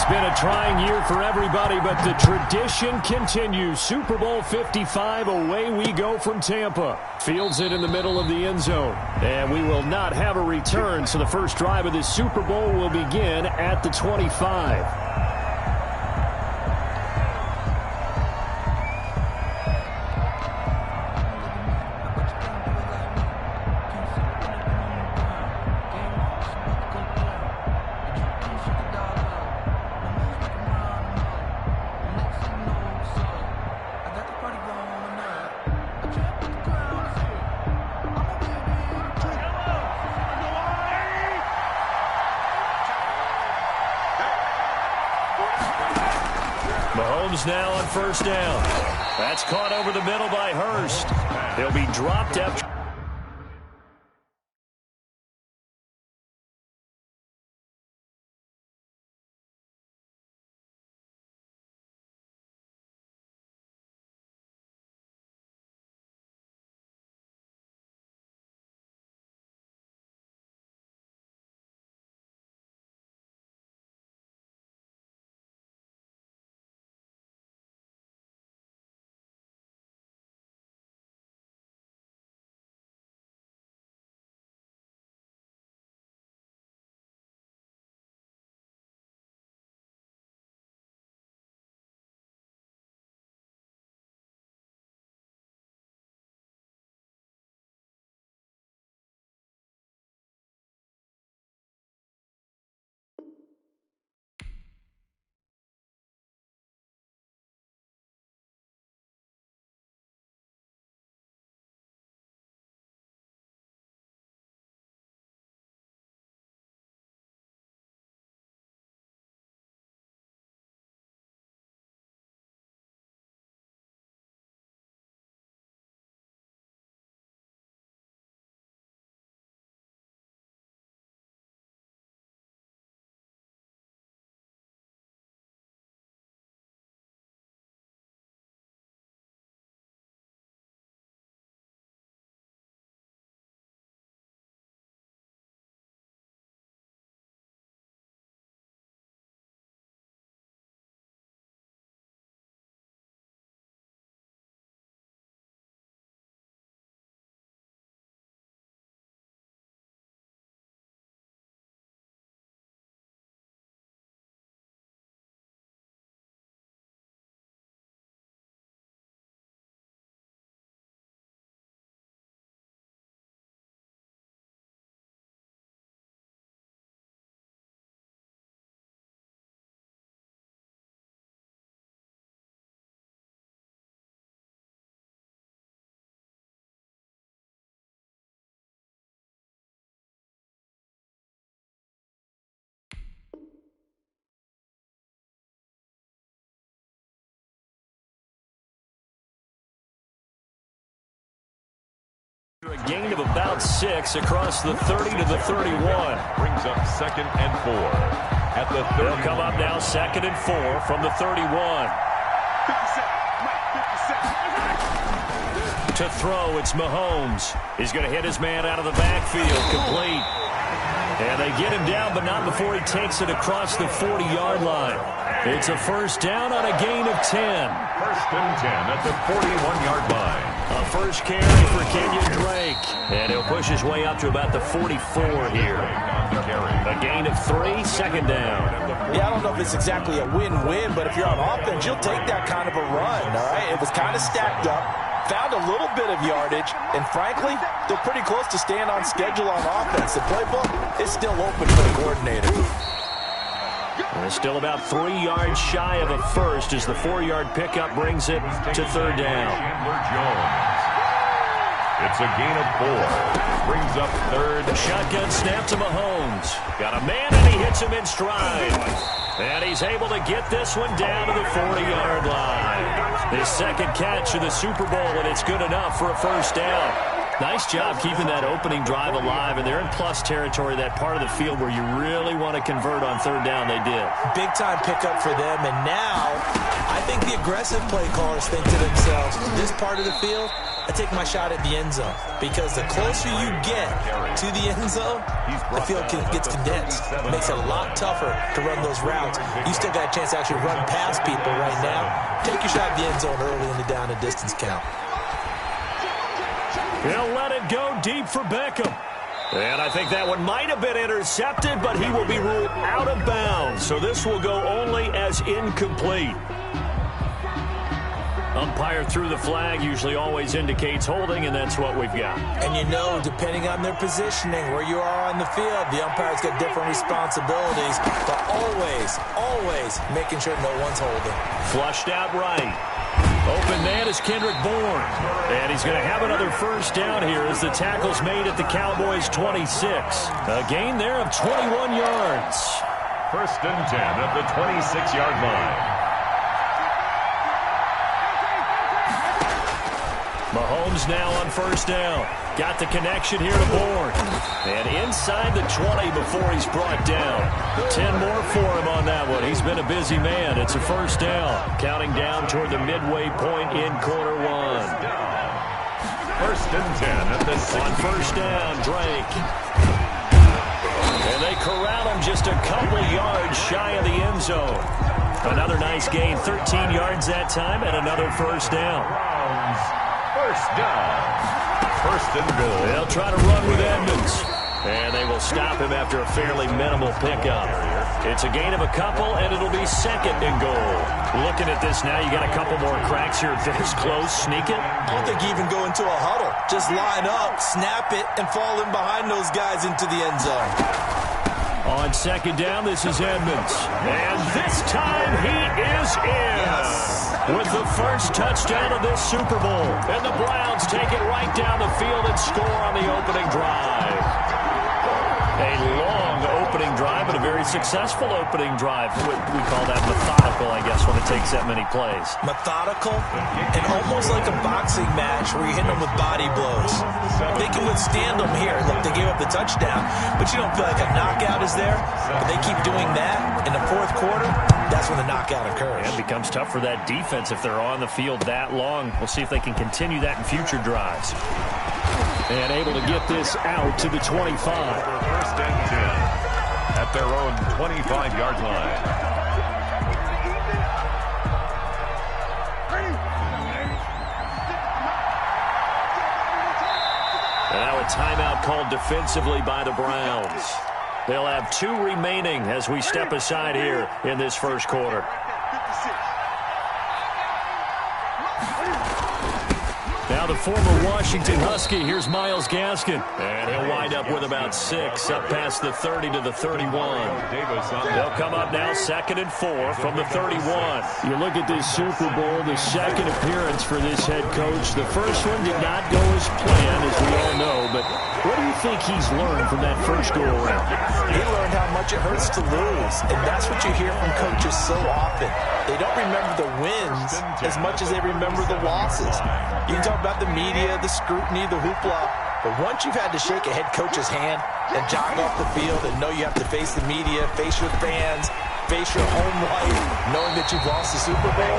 It's been a trying year for everybody, but the tradition continues. Super Bowl 55, away we go from Tampa. Fields it in the middle of the end zone. And we will not have a return, so the first drive of this Super Bowl will begin at the 25. Mahomes now on first down. That's caught over the middle by Hurst. He'll be dropped after. A gain of about 6 across the 30 to the 31. Brings up 2nd and 4 at the 30. They'll come up now 2nd and 4 from the 31. 50 to throw, it's Mahomes. He's going to hit his man out of the backfield, complete. And they get him down, but not before he takes it across the 40-yard line. It's a first down on a gain of 10. First and 10 at the 41-yard line. A first carry for Kenyon Drake. And he'll push his way up to about the 44 here. A gain of 3, second down. Yeah, I don't know if it's exactly a win-win, but if you're on offense, you'll take that kind of a run, all right? It was kind of stacked up, found a little bit of yardage, and frankly, they're pretty close to staying on schedule on offense. The playbook is still open for the coordinator. They're still about 3 yards shy of a first as the 4-yard pickup brings it to third down. It's a gain of 4. Brings up third. The shotgun snap to Mahomes. Got a man and he hits him in stride. And he's able to get this one down to the 40-yard line. His second catch of the Super Bowl, and it's good enough for a first down. Nice job keeping that opening drive alive, and they're in plus territory, that part of the field where you really want to convert on third down. They did. Big-time pickup for them, and now I think the aggressive play callers think to themselves, this part of the field, I take my shot at the end zone. Because the closer you get to the end zone, the field gets condensed. It makes it a lot tougher to run those routes. You still got a chance to actually run past people right now. Take your shot at the end zone early in the down and distance count. He'll let it go deep for Beckham. And I think that one might have been intercepted, but he will be ruled out of bounds. So this will go only as incomplete. Umpire threw the flag, usually always indicates holding, and that's what we've got. And you know, depending on their positioning, where you are on the field, the umpire's got different responsibilities, but always making sure no one's holding. Flushed out right. Open man is Kendrick Bourne. And he's going to have another first down here as the tackle's made at the Cowboys' 26. A gain there of 21 yards. First and 10 at the 26-yard line. Mahomes now on first down. Got the connection here to Bourne. And inside the 20 before he's brought down. 10 more for him on that one. He's been a busy man. It's a first down. Counting down toward the midway point in quarter one. First and 10 at the 6. On first down, Drake. And they corral him just a couple yards shy of the end zone. Another nice gain, 13 yards that time, and another first down. First down. First and goal. They'll try to run with Edmonds. And they will stop him after a fairly minimal pickup. It's a gain of a couple, and it'll be second and goal. Looking at this now, you got a couple more cracks here. This close, sneak it. I don't think you even go into a huddle. Just line up, snap it, and fall in behind those guys into the end zone. On second down, this is Edmonds. And this time he is in. Yes. With the first touchdown of this Super Bowl. And the Browns take it right down the field and score on the opening drive. A long opening drive, but a very successful opening drive. We call that methodical, I guess, when it takes that many plays. Methodical and almost like a boxing match where you're hitting them with body blows. They can withstand them here. Look, they gave up the touchdown, but you don't feel like a knockout is there. But they keep doing that in the fourth quarter. That's when the knockout occurs. It becomes tough for that defense if they're on the field that long. We'll see if they can continue that in future drives. And able to get this out to the 25. First and 10 at their own 25-yard line. And now a timeout called defensively by the Browns. They'll have 2 remaining as we step aside here in this first quarter. Now the former Washington Husky, here's Myles Gaskin. And he'll wind up with about 6, up past the 30 to the 31. They'll come up now 2nd and 4 from the 31. You look at this Super Bowl, the second appearance for this head coach. The first one did not go as planned, as we all know, but what do you think he's learned from that first go-around? He learned how much it hurts to lose, and that's what you hear from coaches so often. They don't remember the wins as much as they remember the losses. You can talk about the media, the scrutiny, the hoopla, but once you've had to shake a head coach's hand and jog off the field and know you have to face the media, face your fans, face your home life, knowing that you've lost the Super Bowl,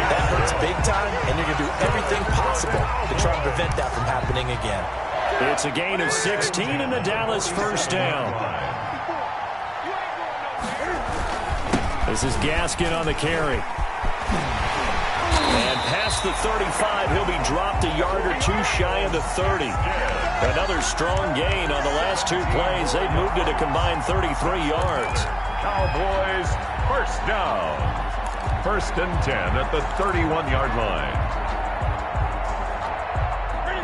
that hurts big time, and you're going to do everything possible to try and prevent that from happening again. It's a gain of 16 in the Dallas first down. This is Gaskin on the carry. And past the 35, he'll be dropped a yard or 2 shy of the 30. Another strong gain on the last 2 plays. They've moved it a combined 33 yards. Cowboys first down. First and 10 at the 31-yard line.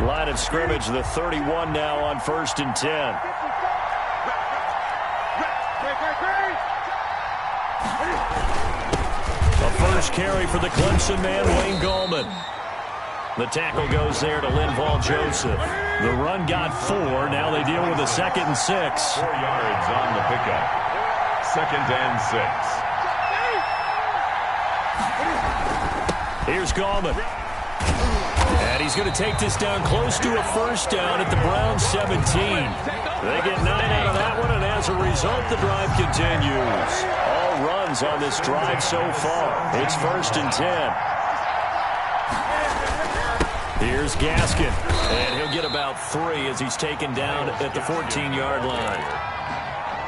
Line of scrimmage, the 31 now on first and 10. A first carry for the Clemson man, Wayne Gallman. The tackle goes there to Linval Joseph. The run got 4. Now they deal with a 2nd and 6. 4 yards on the pickup. 2nd and 6. Here's Gallman. And he's going to take this down close to a first down at the Browns 17. They get 9 out of that one, and as a result, the drive continues. All runs on this drive so far. It's 1st and 10. Here's Gaskin, and he'll get about 3 as he's taken down at the 14-yard line.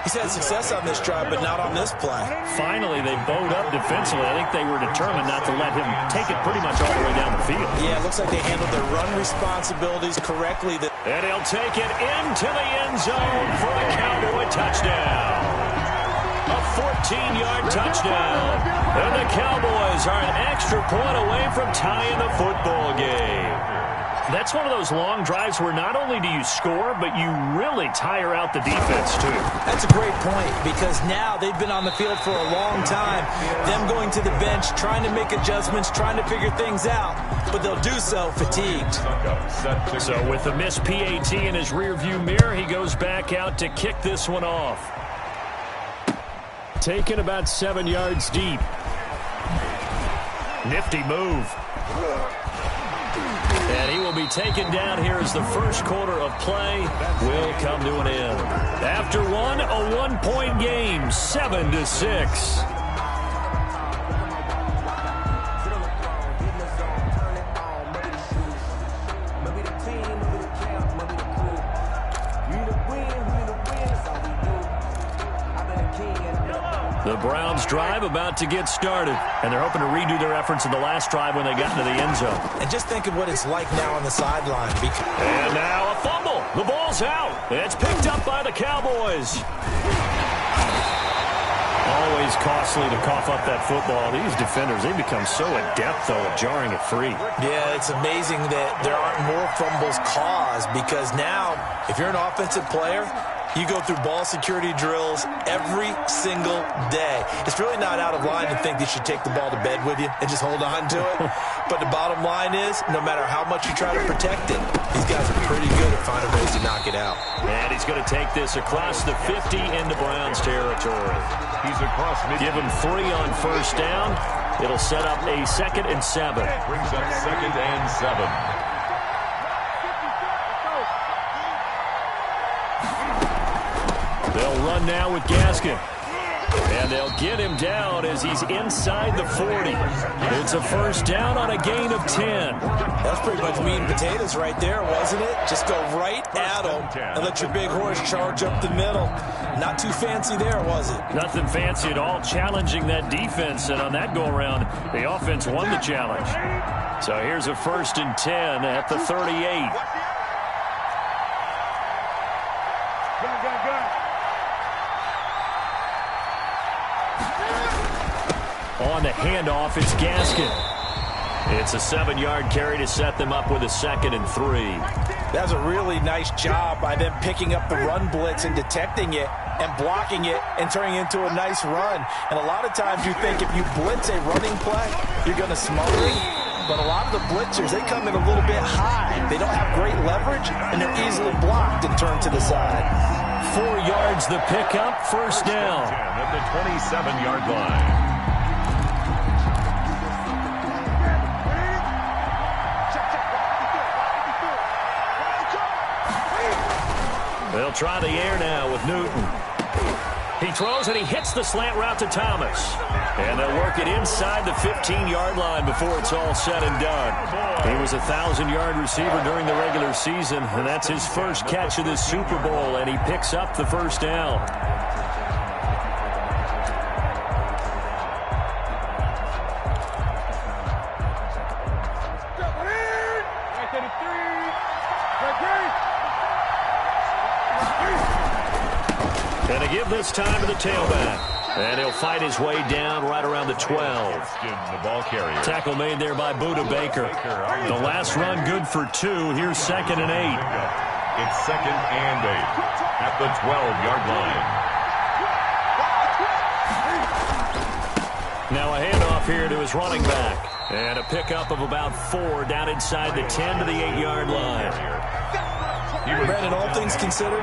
He's had success on this drive, but not on this play. Finally, they bowed up defensively. I think they were determined not to let him take it pretty much all the way down the field. Yeah, it looks like they handled their run responsibilities correctly. And he'll take it into the end zone for the Cowboy touchdown. A 14-yard touchdown. And the Cowboys are an extra point away from tying the football game. That's one of those long drives where not only do you score, but you really tire out the defense, too. That's a great point, because now they've been on the field for a long time. Them going to the bench, trying to make adjustments, trying to figure things out, but they'll do so fatigued. So with the missed PAT in his rearview mirror, he goes back out to kick this one off. Taken about 7 yards deep. Nifty move. And he will be taken down here as the first quarter of play will come to an end. After one, a one-point game, 7-6. The Browns drive about to get started, and they're hoping to redo their efforts in the last drive when they got into the end zone. And just think of what it's like now on the sideline. And now a fumble. The ball's out. It's picked up by the Cowboys. Always costly to cough up that football. These defenders, they become so adept, though, at jarring it free. Yeah, it's amazing that there aren't more fumbles caused, because now, if you're an offensive player, you go through ball security drills every single day. It's really not out of line to think that you should take the ball to bed with you and just hold on to it. But the bottom line is, no matter how much you try to protect it, these guys are pretty good at finding ways to knock it out. And he's going to take this across the 50 into Browns territory. He's across mid. Give him 3 on first down. It'll set up a 2nd and 7. Brings up 2nd and 7. They'll run now with Gaskin. And they'll get him down as he's inside the 40. It's a first down on a gain of 10. That's pretty much meat and potatoes right there, wasn't it? Just go right at him and let your big horse charge up the middle. Not too fancy there, was it? Nothing fancy at all, challenging that defense. And on that go-around, the offense won the challenge. So here's a 1st and 10 at the 38. On the handoff, it's Gaskin. It's a 7-yard carry to set them up with a 2nd and 3. That's a really nice job by them picking up the run blitz and detecting it and blocking it and turning it into a nice run. And a lot of times you think if you blitz a running play, you're going to smoke it. But a lot of the blitzers, they come in a little bit high. They don't have great leverage, and they're easily blocked and turned to the side. 4 yards the pickup, first down. At the 27-yard line. They'll try the air now with Newton. He throws and he hits the slant route to Thomas. And they'll work it inside the 15-yard line before it's all said and done. He was a 1,000-yard receiver during the regular season, and that's his first catch of this Super Bowl, and he picks up the first down. And to give this time to the tailback. And he'll fight his way down right around the 12. The ball carrier. Tackle made there by Buda Baker. The last run good for 2. Here's 2nd and 8. It's 2nd and 8 at the 12-yard line. Now a handoff here to his running back. And a pickup of about 4 down inside the 10 to the 8-yard line. Brandon, all things considered,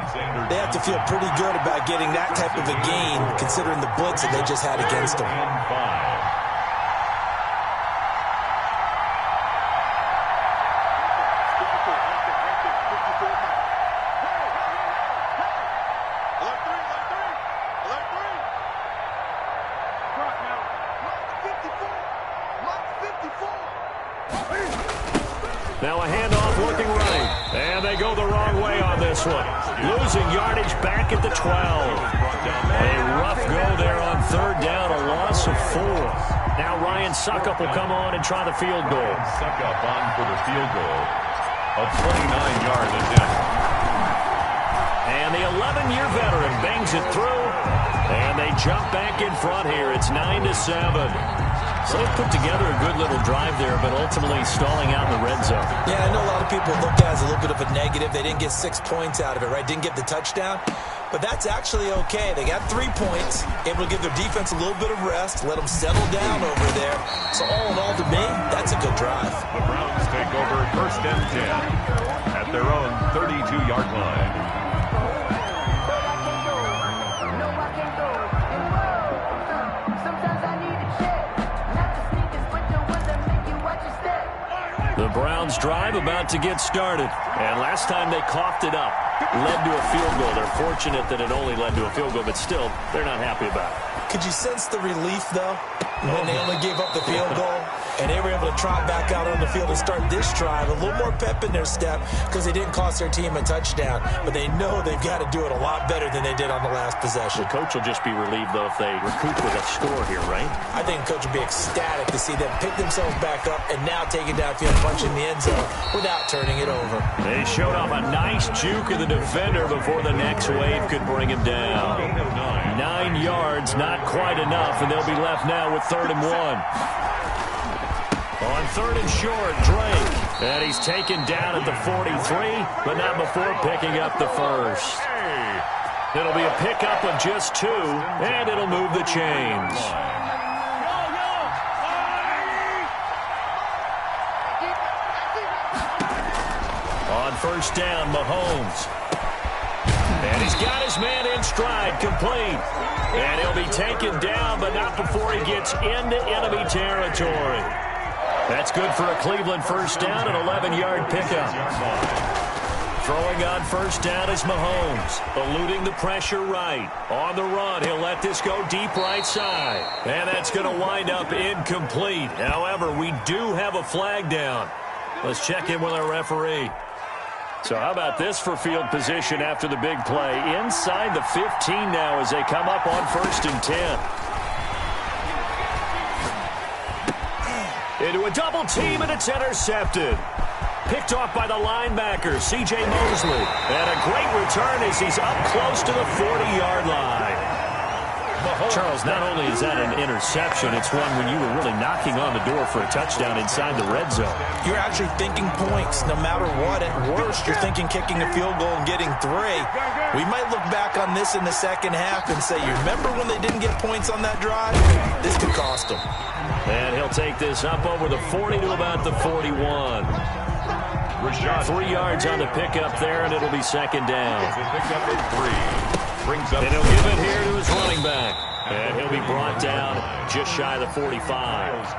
they have to feel pretty good about getting that type of a gain, considering the blitz that they just had against them. they go the wrong way on this one. Losing yardage back at the 12. A rough go there on third down, a loss of 4. Now Ryan Suckup will come on and try the field goal. Suckup on for the field goal. A 29-yard attempt. And the 11-year veteran bangs it through. And they jump back in front here. It's 9-7. So they put together a good little drive there, but ultimately stalling out in the red zone. Yeah, I know a lot of people look at it as a little bit of a negative. They didn't get 6 points out of it, right? Didn't get the touchdown. But that's actually okay. They got 3 points, able to give their defense a little bit of rest, let them settle down over there. So all in all, to me, that's a good drive. The Browns take over first and 10 at their own 32-yard line. The Browns drive about to get started. And last time they coughed it up, led to a field goal. They're fortunate that it only led to a field goal, but still, they're not happy about it. Could you sense the relief, though, when they only gave up the field goal? And they were able to trot back out on the field and start this drive. A little more pep in their step because they didn't cost their team a touchdown. But they know they've got to do it a lot better than they did on the last possession. The coach will just be relieved, though, if they recoup with a score here, right? I think the coach will be ecstatic to see them pick themselves back up and now take it downfield, punching the end zone without turning it over. They showed off a nice juke of the defender before the next wave could bring him down. 9 yards, not quite enough, and they'll be left now with 3rd and 1. On 3rd and short, Drake. And he's taken down at the 43, but not before picking up the first. It'll be a pickup of just 2, and it'll move the chains. On 1st down, Mahomes. And he's got his man in stride, complete. And he'll be taken down, but not before he gets into enemy territory. That's good for a Cleveland 1st down, an 11-yard pickup. Throwing on 1st down is Mahomes, eluding the pressure right. On the run, he'll let this go deep right side. And that's going to wind up incomplete. However, we do have a flag down. Let's check in with our referee. So how about this for field position after the big play? Inside the 15 now as they come up on 1st and 10. Into a double team, and it's intercepted. Picked off by the linebacker, C.J. Mosley. And a great return as he's up close to the 40-yard line. Charles, not only is that an interception, it's one when you were really knocking on the door for a touchdown inside the red zone. You're actually thinking points no matter what. At worst, you're thinking kicking a field goal and getting 3. We might look back on this in the second half and say, you remember when they didn't get points on that drive? This could cost them. And he'll take this up over the 40 to about the 41. 3 yards on the pickup there, and it'll be 2nd down. Pickup at 3. Brings up and he'll give it here to his running back. And he'll be brought down just shy of the 45.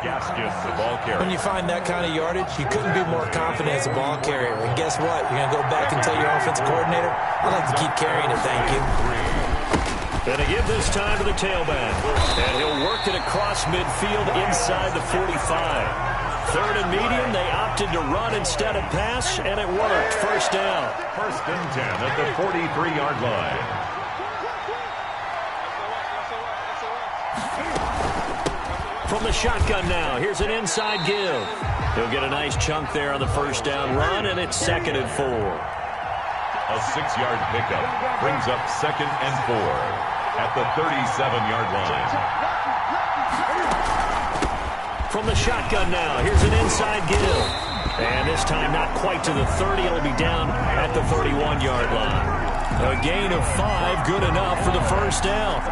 The ball carrier. When you find that kind of yardage, you couldn't be more confident as a ball carrier. And guess what? You're going to go back and tell your offensive coordinator, I'd like to keep carrying it, thank you. And to give this time to the tailback. And he'll work it across midfield inside the 45. 3rd and medium, they opted to run instead of pass, and it worked. 1st down. 1st and 10 at the 43-yard line. From the shotgun now, here's an inside give. He'll get a nice chunk there on the 1st down run, and it's 2nd and 4. A 6-yard pickup brings up 2nd and 4 at the 37-yard line. From the shotgun now, here's an inside give. And this time not quite to the 30. It'll be down at the 31-yard line. A gain of 5, good enough for the 1st down.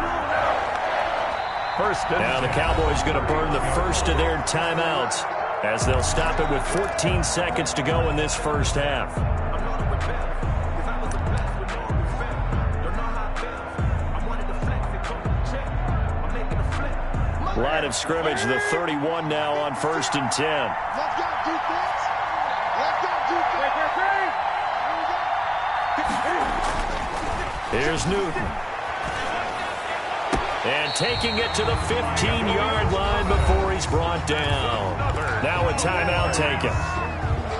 Now the Cowboys going to burn the first of their timeouts as they'll stop it with 14 seconds to go in this 1st half. Line of scrimmage, the 31 now on 1st and 10. Let's go, defense. Let's go, defense. Here's Newton. And taking it to the 15-yard line before he's brought down. Now a timeout taken.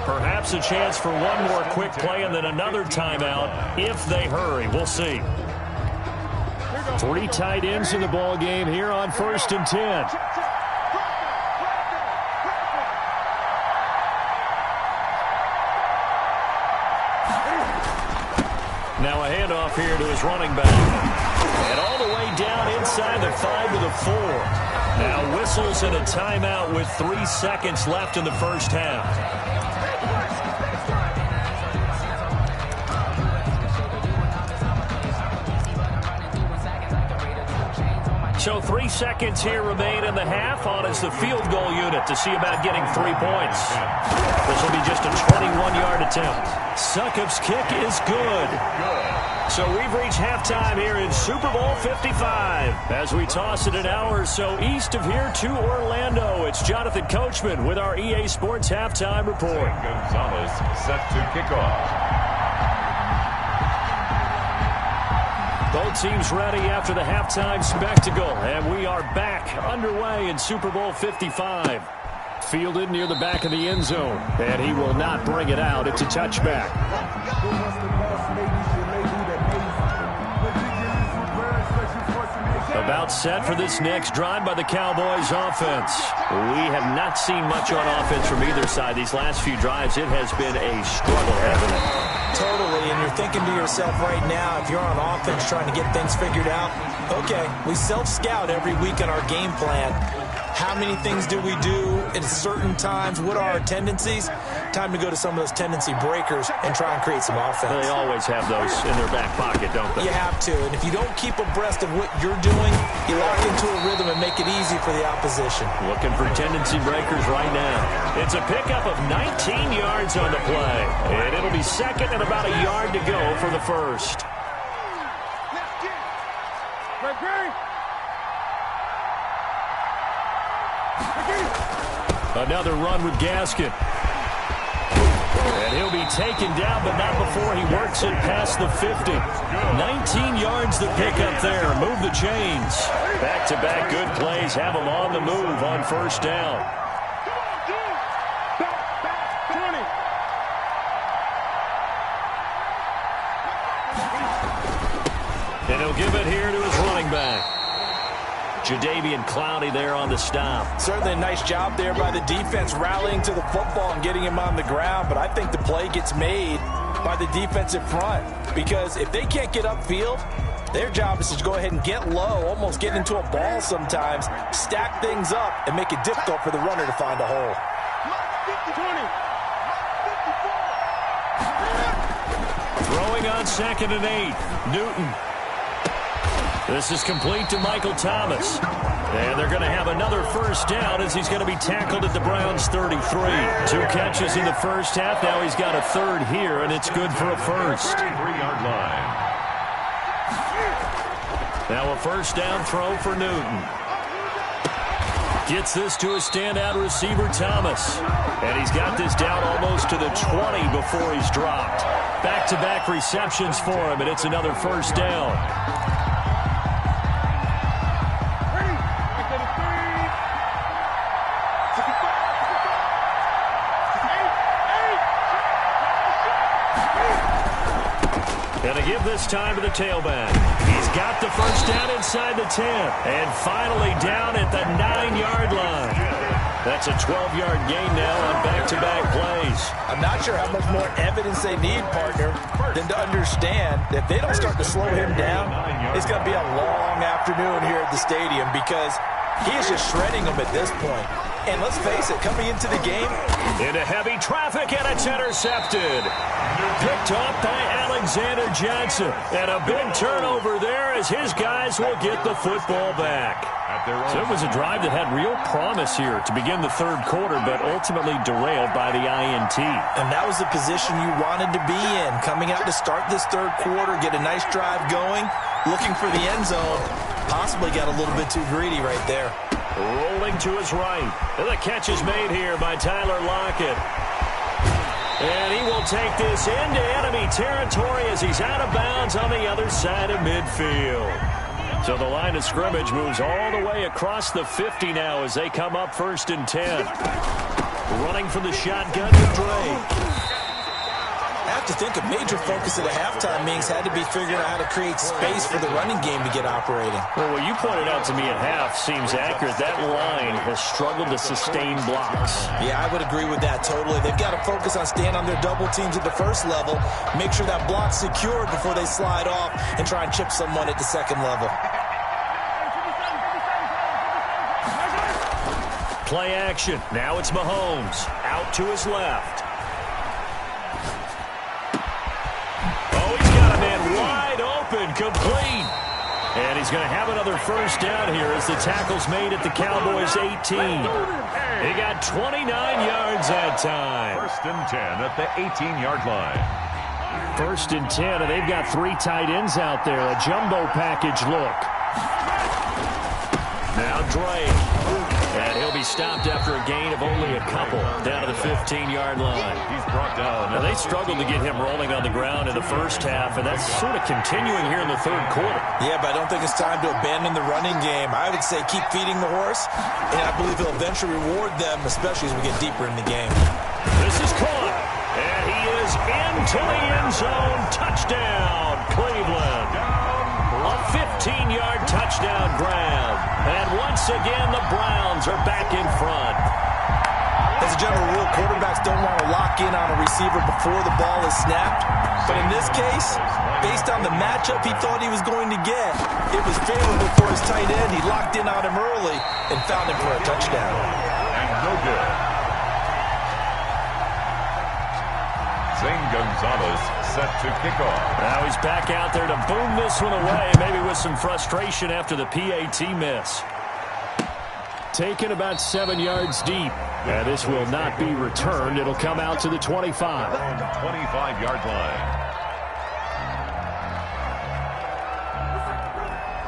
Perhaps a chance for one more quick play and then another timeout if they hurry. We'll see. 3 tight ends in the ball game here on 1st and 10. Now a handoff here to his running back. And all the way down inside the 5 to the 4. Now whistles and a timeout with 3 seconds left in the first half. So 3 seconds here remain in the half. On is the field goal unit to see about getting 3 points. This will be just a 21-yard attempt. Succop's kick is good. So we've reached halftime here in Super Bowl 55. As we toss it an hour or so east of here to Orlando, it's Jonathan Coachman with our EA Sports Halftime Report. Gonzalez set to kick off. Both teams ready after the halftime spectacle, and we are back underway in Super Bowl 55. Fielded near the back of the end zone, and he will not bring it out. It's a touchback. About set for this next drive by the Cowboys offense. We have not seen much on offense from either side. These last few drives, it has been a struggle, hasn't it? Totally, and you're thinking to yourself right now, if you're on offense trying to get things figured out, okay, we self-scout every week on our game plan. How many things do we do at certain times? What are our tendencies? Time to go to some of those tendency breakers and try and create some offense. They always have those in their back pocket, don't they? You have to, and if you don't keep abreast of what you're doing, you lock into a rhythm and make it easy for the opposition. Looking for tendency breakers right now. It's a pickup of 19 yards on the play, and it'll be second and about a yard to go for the first. Another run with Gaskin. And he'll be taken down, but not before he works it past the 50. 19 yards the pickup there. Move the chains. Back-to-back good plays have him on the move on first down. And he'll give it here to his running back. Jadeveon Clowney there on the stop. Certainly a nice job there by the defense rallying to the football and getting him on the ground, but I think the play gets made by the defensive front because if they can't get upfield, their job is to go ahead and get low, almost get into a ball sometimes, stack things up, and make it difficult for the runner to find a hole. Throwing on 2nd and 8. Newton. This is complete to Michael Thomas. And they're going to have another first down as he's going to be tackled at the Browns' 33. 2 catches in the first half. Now he's got a third here, and it's good for a first. 33-yard line. Now a first down throw for Newton. Gets this to a standout receiver, Thomas. And he's got this down almost to the 20 before he's dropped. Back-to-back receptions for him, and it's another first down. And to give this time to the tailback. He's got the first down inside the 10. And finally down at the 9-yard line. That's a 12-yard gain now on back-to-back plays. I'm not sure how much more evidence they need, partner, than to understand that if they don't start to slow him down, it's going to be a long afternoon here at the stadium because he is just shredding them at this point. And let's face it, coming into the game. Into heavy traffic, and it's intercepted. Picked off by Alexander Johnson. And a big turnover there as his guys will get the football back. So it was a drive that had real promise here to begin the third quarter, but ultimately derailed by the INT. And that was the position you wanted to be in. Coming out to start this third quarter, get a nice drive going, looking for the end zone. Possibly got a little bit too greedy right there. Rolling to his right. And the catch is made here by Tyler Lockett. And he will take this into enemy territory as he's out of bounds on the other side of midfield. So the line of scrimmage moves all the way across the 50 now as they come up 1st and 10. Running from the shotgun with Drake. I have to think a major focus of the halftime meetings had to be figuring out how to create space for the running game to get operating. Well, what you pointed out to me at half seems accurate. That line has struggled to sustain blocks. Yeah, I would agree with that totally. They've got to focus on staying on their double teams at the first level, make sure that block's secured before they slide off and try and chip someone at the second level. Play action. Now it's Mahomes. Out to his left. Wide open, complete. And he's going to have another first down here as the tackle's made at the Cowboys' 18. He got 29 yards that time. First and 10 at the 18-yard line. First and 10, and they've got 3 tight ends out there. A jumbo package look. Now Drake. And he'll be stopped after a gain of only a couple down to the 15-yard line. He's brought down. Now, they struggled to get him rolling on the ground in the first half, and that's sort of continuing here in the third quarter. Yeah, but I don't think it's time to abandon the running game. I would say keep feeding the horse, and I believe he'll eventually reward them, especially as we get deeper in the game. This is caught, and he is into the end zone. Touchdown, Cleveland. A 15-yard touchdown grab. And once again, the Browns are back in front. As a general rule, quarterbacks don't want to lock in on a receiver before the ball is snapped. But in this case, based on the matchup he thought he was going to get, it was favorable for his tight end. He locked in on him early and found him for a touchdown. And no good. Zane Gonzalez set to kick off. Now he's back out there to boom this one away, maybe with some frustration after the PAT miss. Taken about 7 yards deep. And this will not be returned. It'll come out to the 25. 25-yard line.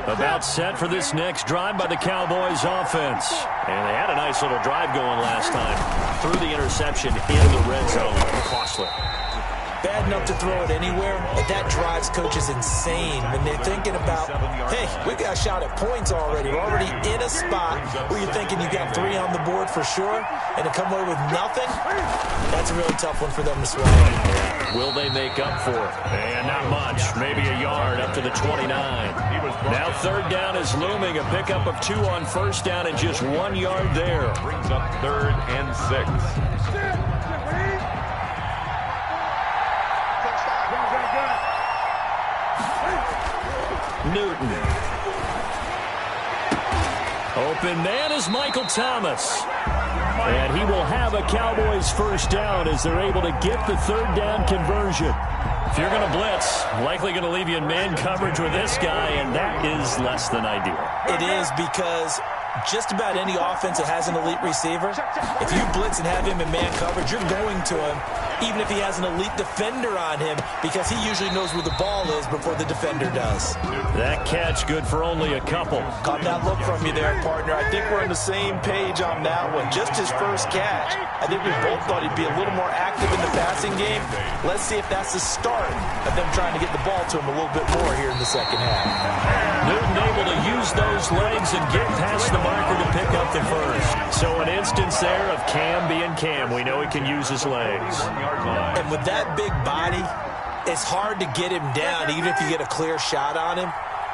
About set for this next drive by the Cowboys offense. And they had a nice little drive going last time. Threw the interception in the red zone. Costly. Bad enough to throw it anywhere, but that drives coaches insane when they're thinking about, hey, we got a shot at points already. We're already in a spot where you're thinking you got 3 on the board for sure, and to come away with nothing, that's a really tough one for them to swallow. Will they make up for it? And not much. Maybe a yard up to the 29. Now third down is looming. A pickup of 2 on first down and just 1 yard there. Brings up 3rd and 6. Newton. Open man is Michael Thomas. And he will have a Cowboys first down as they're able to get the third down conversion. If you're going to blitz, likely going to leave you in man coverage with this guy, and that is less than ideal. It is because just about any offense that has an elite receiver, if you blitz and have him in man coverage, you're going to him, even if he has an elite defender on him, because he usually knows where the ball is before the defender does. That catch good for only a couple. Caught that look from you there, partner. I think we're on the same page on that one. Just his first catch. I think we both thought he'd be a little more active in the passing game. Let's see if that's the start of them trying to get the ball to him a little bit more here in the second half. Newton able to use those legs and get past the marker to pick up the first. So an instance there of Cam being Cam. We know he can use his legs. And with that big body, it's hard to get him down even if you get a clear shot on him.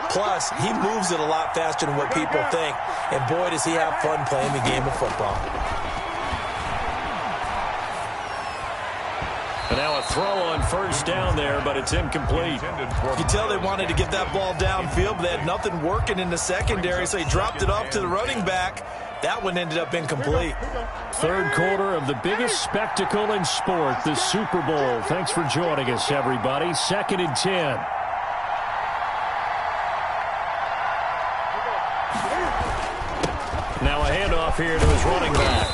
Plus, he moves it a lot faster than what people think. And boy, does he have fun playing the game of football. And now a throw on first down there, but it's incomplete. You can tell they wanted to get that ball downfield, but they had nothing working in the secondary, so he dropped it off to the running back. That one ended up incomplete. Third quarter of the biggest spectacle in sport, the Super Bowl. Thanks for joining us, everybody. 2nd and 10. Now a handoff here to his running back.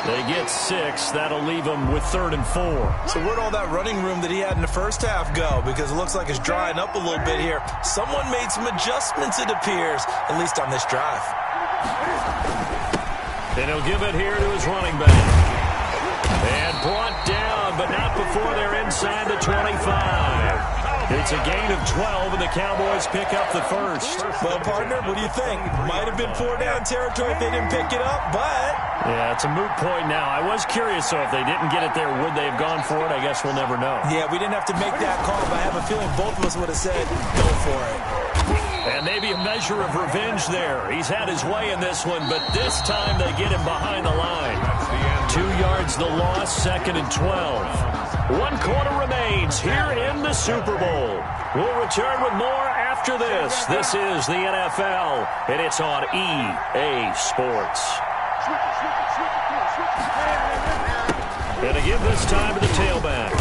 They get 6. That'll leave him with 3rd and 4. So where'd all that running room that he had in the first half go? Because it looks like it's drying up a little bit here. Someone made some adjustments, it appears, at least on this drive. And he'll give it here to his running back. And brought down, but not before they're inside the 25. It's a gain of 12, and the Cowboys pick up the first. Well, partner, what do you think? Might have been 4-down territory if they didn't pick it up, but... Yeah, it's a moot point now. I was curious, so if they didn't get it there, would they have gone for it? I guess we'll never know. Yeah, we didn't have to make that call, but I have a feeling both of us would have said, go for it. And maybe a measure of revenge there. He's had his way in this one, but this time they get him behind the line. 2 yards the loss, 2nd and 12. 1 quarter remains here in the Super Bowl. We'll return with more after this. This is the NFL, and it's on EA Sports. And again this time to the tailback.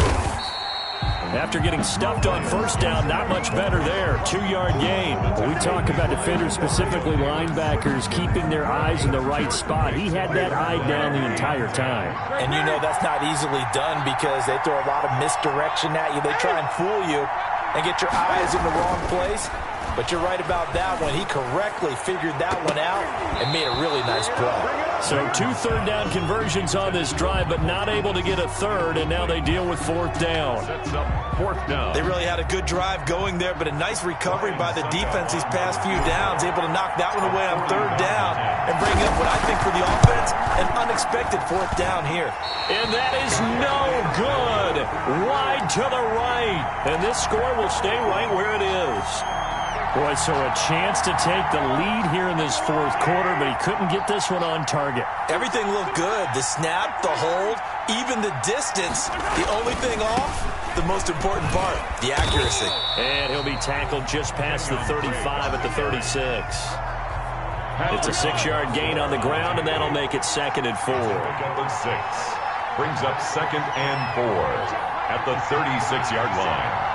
After getting stuffed on first down, not much better there. 2-yard gain. We talk about defenders, specifically linebackers, keeping their eyes in the right spot. He had that eye down the entire time. And you know that's not easily done because they throw a lot of misdirection at you. They try and fool you and get your eyes in the wrong place. But you're right about that one. He correctly figured that one out and made a really nice play. So 2 third-down conversions on this drive, but not able to get a third, and now they deal with 4th down. Sets up 4th down. They really had a good drive going there, but a nice recovery by the defense these past few downs, able to knock that one away on 3rd down and bring up what I think for the offense, an unexpected 4th down here. And that is no good. Wide to the right. And this score will stay right where it is. Boy, so a chance to take the lead here in this 4th quarter, but he couldn't get this one on target. Everything looked good. The snap, the hold, even the distance. The only thing off, the most important part, the accuracy. And he'll be tackled just past the 35 at the 36. It's a 6-yard gain on the ground, and that'll make it 2nd and 4. Second and 6. Brings up 2nd and 4 at the 36-yard line.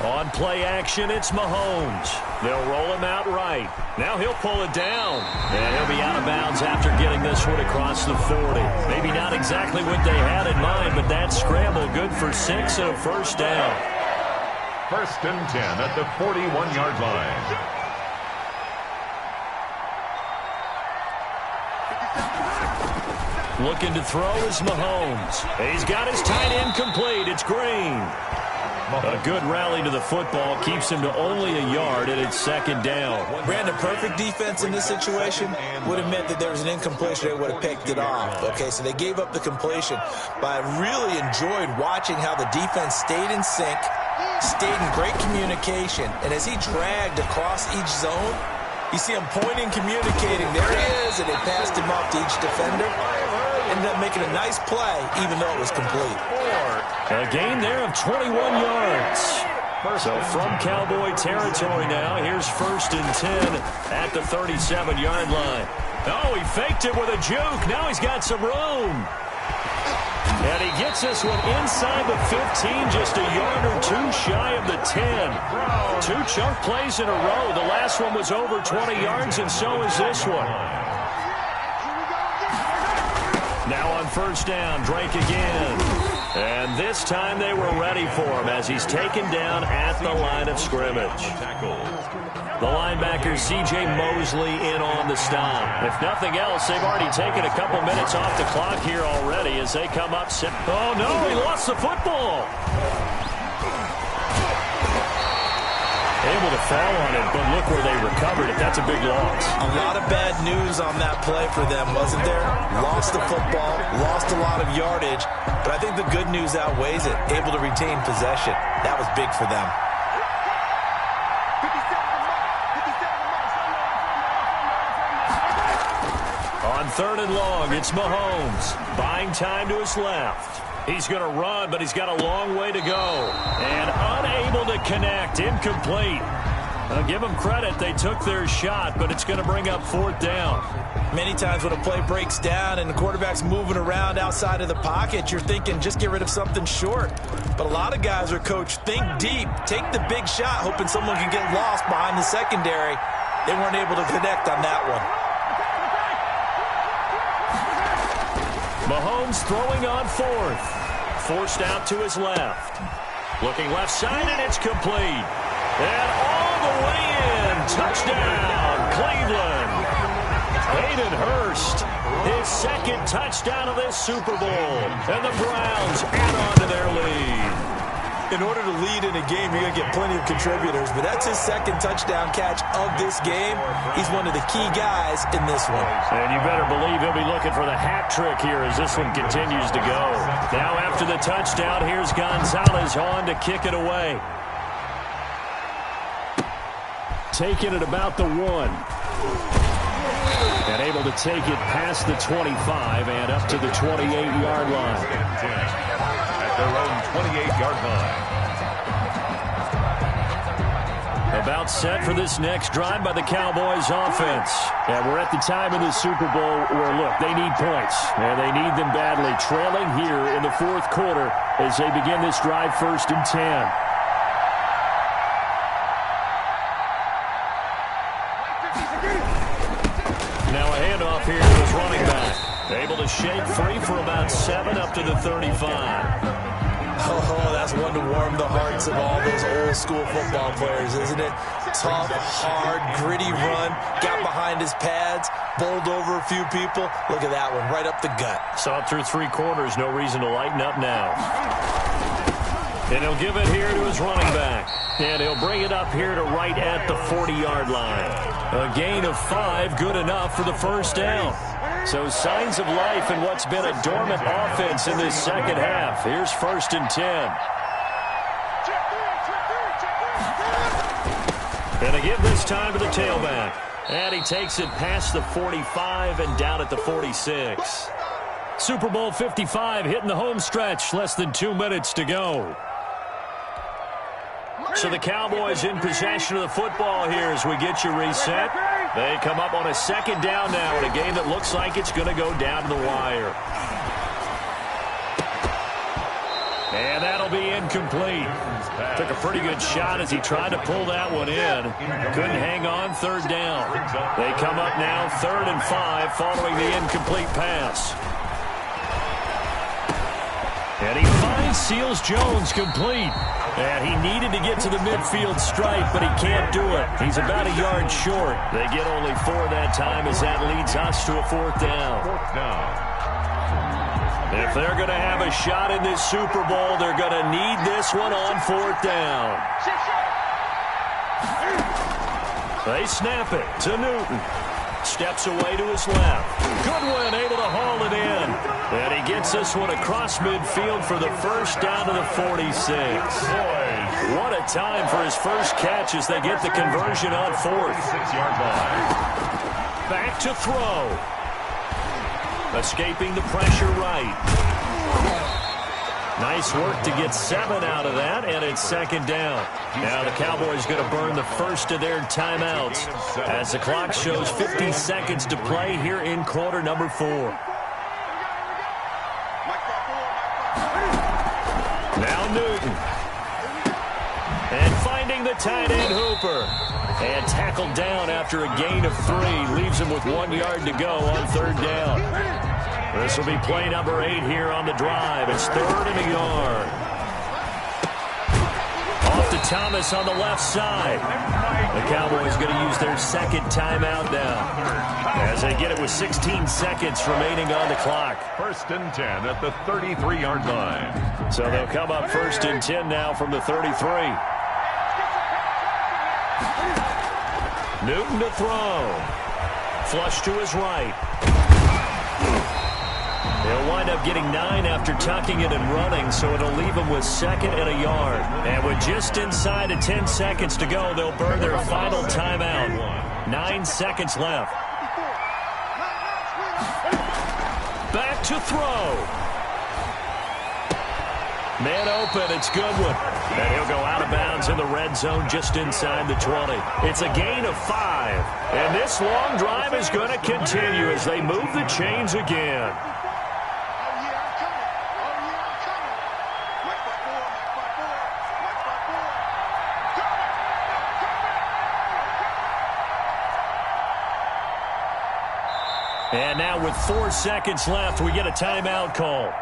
On play action, it's Mahomes. They'll roll him out right. Now he'll pull it down. And he'll be out of bounds after getting this one across the 40. Maybe not exactly what they had in mind, but that scramble good for 6 and a 1st down. 1st and 10 at the 41-yard line. Looking to throw is Mahomes. He's got his tight end complete. It's Green. A good rally to the football keeps him to only a yard, and it's 2nd down. Brandon, perfect defense in this situation would have meant that there was an incompletion. They would have picked it off. Okay, so they gave up the completion. But I really enjoyed watching how the defense stayed in sync, stayed in great communication, and as he dragged across each zone, you see him pointing, communicating. There he is, and they passed him off to each defender. Ended up making a nice play, even though it was complete. A gain there of 21 yards. So from Cowboy territory now, here's 1st and 10 at the 37-yard line. Oh, he faked it with a juke. Now he's got some room. And he gets this one inside the 15, just a yard or 2 shy of the 10. 2 chunk plays in a row. The last one was over 20 yards, and so is this one. Now on 1st down, Drake again. And this time they were ready for him as he's taken down at the line of scrimmage. The linebacker, C.J. Mosley, in on the stop. If nothing else, they've already taken a couple minutes off the clock here already as they come up. Oh, no, he lost the football. Able to fall on it, but look where they recovered it. That's a big loss. A lot of bad news on that play for them, wasn't there? Lost the football, lost a lot of yardage, but I think the good news outweighs it. Able to retain possession. That was big for them. On 3rd and long, it's Mahomes. Buying time to his left. He's going to run, but he's got a long way to go. And unable to connect. Incomplete. I'll give them credit. They took their shot, but it's going to bring up 4th down. Many times when a play breaks down and the quarterback's moving around outside of the pocket, you're thinking just get rid of something short. But a lot of guys are coached, think deep, take the big shot, hoping someone can get lost behind the secondary. They weren't able to connect on that one. Mahomes throwing on 4th. Forced out to his left. Looking left side, and it's complete. And all the way in. Touchdown, Cleveland. Hayden Hurst his second touchdown of this Super Bowl. And the Browns add on to their lead. In order to lead in a game, you're going to get plenty of contributors, but that's his second touchdown catch of this game. He's one of the key guys in this one. And you better believe he'll be looking for the hat trick here as this one continues to go. Now after the touchdown, here's Gonzalez on to kick it away. Taking it about the 1. And able to take it past the 25 and up to the 28-yard line. At their own 28-yard line. About set for this next drive by the Cowboys offense. And we're at the time in the Super Bowl where, look, they need points. And they need them badly. Trailing here in the fourth quarter as they begin this drive 1st and 10. Now a handoff here to his running back. Able to shake free for about 7 up to the 35. Oh, that's one to warm the hearts of all those old-school football players, isn't it? Tough, hard, gritty run, got behind his pads, bowled over a few people. Look at that one, right up the gut. Saw it through 3 quarters, no reason to lighten up now. And he'll give it here to his running back. And he'll bring it up here to right at the 40-yard line. A gain of 5, good enough for the first down. So signs of life in what's been a dormant offense in this second half. Here's 1st and 10. And they give this time to the tailback. And he takes it past the 45 and down at the 46. Super Bowl 55 hitting the home stretch. Less than 2 minutes to go. So the Cowboys in possession of the football here as we get you reset. They come up on a 2nd down now in a game that looks like it's going to go down to the wire. And that'll be incomplete. Took a pretty good shot as he tried to pull that one in. Couldn't hang on, 3rd down. They come up now 3rd and 5 following the incomplete pass. And he finds Seals Jones complete. And he needed to get to the midfield stripe, but he can't do it. He's about a yard short. They get only 4 that time as that leads us to a 4th down. If they're going to have a shot in this Super Bowl, they're going to need this one on 4th down. They snap it to Newton. Steps away to his left. Goodwin able to haul it in. And he gets this one across midfield for the first down to the 46. What a time for his first catch as they get the conversion on 4th. 6-yard line. Back to throw. Escaping the pressure right. Nice work to get 7 out of that, and it's 2nd down. Now the Cowboys going to burn the first of their timeouts as the clock shows 50 seconds to play here in quarter number 4. Now Newton. And finding the tight end Hooper. And tackled down after a gain of 3. Leaves him with 1 yard to go on 3rd down. This will be play number 8 here on the drive. It's 3rd and a yard. Off to Thomas on the left side. The Cowboys going to use their 2nd timeout now as they get it with 16 seconds remaining on the clock. 1st and 10 at the 33-yard line. So they'll come up 1st and 10 now from the 33. Newton to throw. Flush to his right. He'll wind up getting 9 after tucking it and running, so it'll leave him with 2nd and a yard. And with just inside of 10 seconds to go, they'll burn their final timeout. 9 seconds left. Back to throw. Man open, it's Goodwin. And he'll go out of bounds in the red zone just inside the 20. It's a gain of 5. And this long drive is going to continue as they move the chains again. And now with 4 seconds left, we get a timeout call.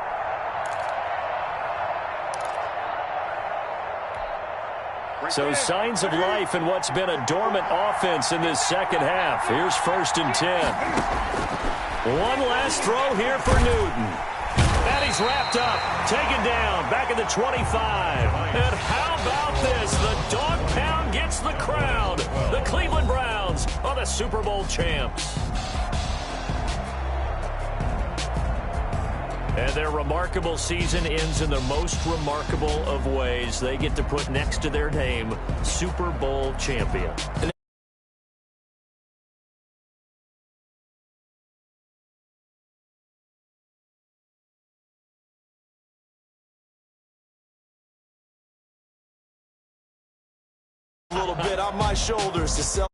So signs of life in what's been a dormant offense in this second half. Here's 1st and 10. One last throw here for Newton. And he's wrapped up, taken down, back at the 25. And how about this? The dog pound gets the crown. The Cleveland Browns are the Super Bowl champs. And their remarkable season ends in the most remarkable of ways. They get to put next to their name, Super Bowl champion. A little bit on my shoulders to sell.